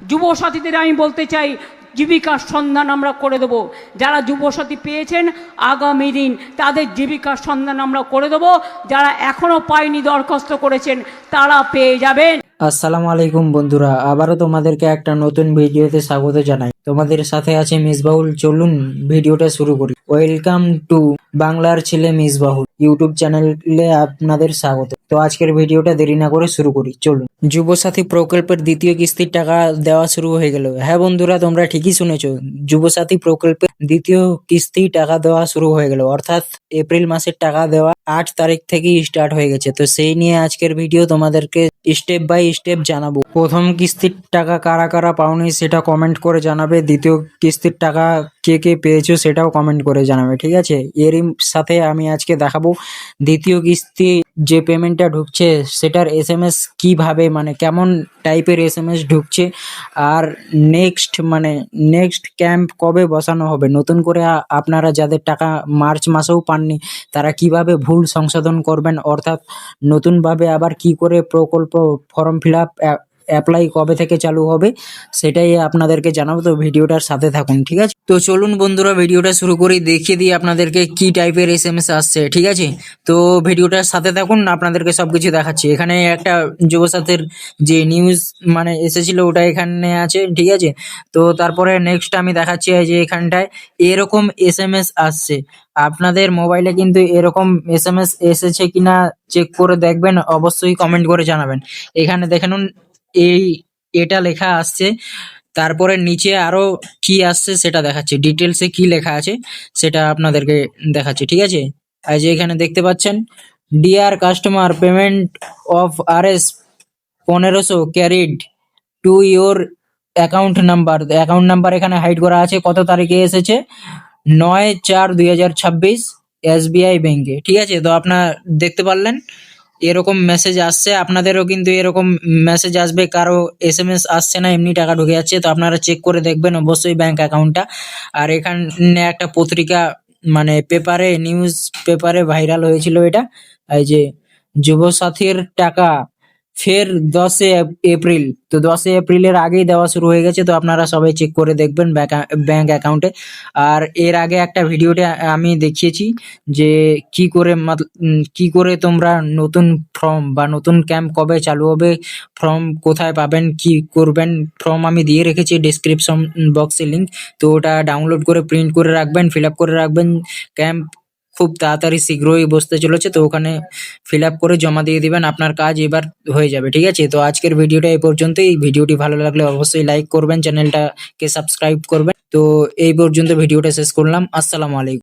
যুবসাথীদের আমি বলতে চাই, জীবিকার সন্ধান আমরা করে দেবো। যারা যুবসাথী পেয়েছেন, আগামী দিন তাদের জীবিকার সন্ধান আমরা করে দেবো। যারা এখনও পায়নি, দরখাস্ত করেছেন, তারা পেয়ে যাবেন। আসসালামু আলাইকুম বন্ধুরা, আবারও তোমাদেরকে একটা নতুন ভিডিওতে স্বাগত জানাই। তোমাদের সাথে আছে মিসবাহুল। চলুন ভিডিওটা শুরু করি। ওয়েলকাম টু বাংলার ছেলে মিসবাহুল ইউটিউব চ্যানেলে আপনাদের স্বাগত। তো আজকের ভিডিওটা দেরি না করে শুরু করি, চলুন। যুবসাথী প্রকল্পের দ্বিতীয় কিস্তির টাকা দেওয়া শুরু হয়ে গেল। হ্যাঁ বন্ধুরা, তোমরা ঠিকই শুনেছো, যুবসাথী প্রকল্পের দ্বিতীয় কিস্তি টাকা দেওয়া শুরু হয়ে গেল, অর্থাৎ এপ্রিল মাসের টাকা দেওয়া 8 তারিখ থেকেই স্টার্ট হয়ে গেছে। তো সেই নিয়ে আজকের ভিডিও তোমাদেরকে স্টেপ বাই স্টেপ জানাবো। প্রথম কিস্তির টাকা কারা কারা পাওনি সেটা কমেন্ট করে জানাবে। দ্বিতীয় কিস্তির টাকা কে কে পেয়েছো সেটাও কমেন্ট করে জানাবে, ঠিক আছে? এরই সাথে আমি আজকে দেখাবো দ্বিতীয় কিস্তি যে পেমেন্টটা ঢুকছে সেটার এসএমএস কিভাবে, মানে কেমন টাইপের এসএমএস ঢুকছে, আর নেক্সট ক্যাম্প কবে বসানো হবে, নতুন করে আপনারা যাদের টাকা মার্চ মাসেও পাননি তারা কিভাবে ভুল সংশোধন করবেন, অর্থাৎ নতুনভাবে আবার কি করে প্রকল্প ফর্ম ফিল আপ অ্যাপ্লাই কবে থেকে চালু হবে সেটাই আপনাদেরকে জানাবো। তো ভিডিওটার সাথে থাকুন, ঠিক আছে? তো চলুন বন্ধুরা ভিডিওটা শুরু করি, দেখিয়ে দিই আপনাদেরকে কি টাইপের এসএমএস আসছে, ঠিক আছে? তো ভিডিওটার সাথে থাকুন, আপনাদেরকে সবকিছু দেখাচ্ছি। এখানে একটা যুবসাথীর যে নিউজ মানে এসেছিল ওটা এখানে আছে, ঠিক আছে? তো তারপরে নেক্সট আমি দেখাচ্ছি এই যে এখানটায় এরকম এসএমএস আসছে। আপনাদের মোবাইলে কিন্তু এরকম এসএমএস এসেছে কিনা চেক করে দেখবেন, অবশ্যই কমেন্ট করে জানাবেন। এখানে দেখে নিন এটা লেখা আসছে, তারপরে নিচে আরো কি আসছে সেটা দেখাচ্ছে, ডিটেলসে কি লেখা আছে সেটা আপনাদেরকে দেখাচ্ছে, ঠিক আছে? এই যে এখানে দেখতে পাচ্ছেন, deer customer, payment of RS 1500 carried to your account number এখানে হাইড করা আছে। কত তারিখে এসেছে? 9/4/2026 এসবিআই ব্যাংকে, ঠিক আছে? তো আপনারা দেখতে পারলেন এরকম মেসেজ আসছে, আপনাদেরও কিন্তু এরকম মেসেজ আসবে। কারো এসএমএস আসছে না, এমনি টাকা ঢুকে যাচ্ছে। তো আপনারা চেক করে দেখবেন অবশ্যই ব্যাংক অ্যাকাউন্টটা। আর এখানে একটা পত্রিকা মানে নিউজ পেপারে ভাইরাল হয়েছিল এটা, এই যে যুবসাথীর টাকা ফের 10 এপ্রিল। তো 10 এপ্রিলের আগেই দেওয়া শুরু হয়ে গেছে। তো আপনারা সবাই চেক করে দেখবেন ব্যাংক অ্যাকাউন্টে। আর এর আগে একটা ভিডিওতে আমি দেখিয়েছি যে কি করে তোমরা নতুন ফর্ম বা নতুন ক্যাম্প কবে চালু হবে, ফর্ম কোথায় পাবেন, কি করবেন, ফর্ম আমি দিয়ে রেখেছি ডেসক্রিপশন বক্সে লিঙ্ক। তো ওটা ডাউনলোড করে প্রিন্ট করে রাখবেন, ফিল আপ করে রাখবেন। ক্যাম্প খুব তাড়াতাড়ি শীঘ্রই বসতে চলেছে, তো ওখানে ফিল আপ করে জমা দিয়ে দিবেন, আপনার কাজ এবার হয়ে যাবে, ঠিক আছে? তো আজকের ভিডিওটা এই পর্যন্তই। ভিডিওটি ভালো লাগলে অবশ্যই লাইক করবেন, চ্যানেলটাকে সাবস্ক্রাইব করবেন। তো এই পর্যন্ত ভিডিওটা শেষ করলাম। আসসালামু আলাইকুম।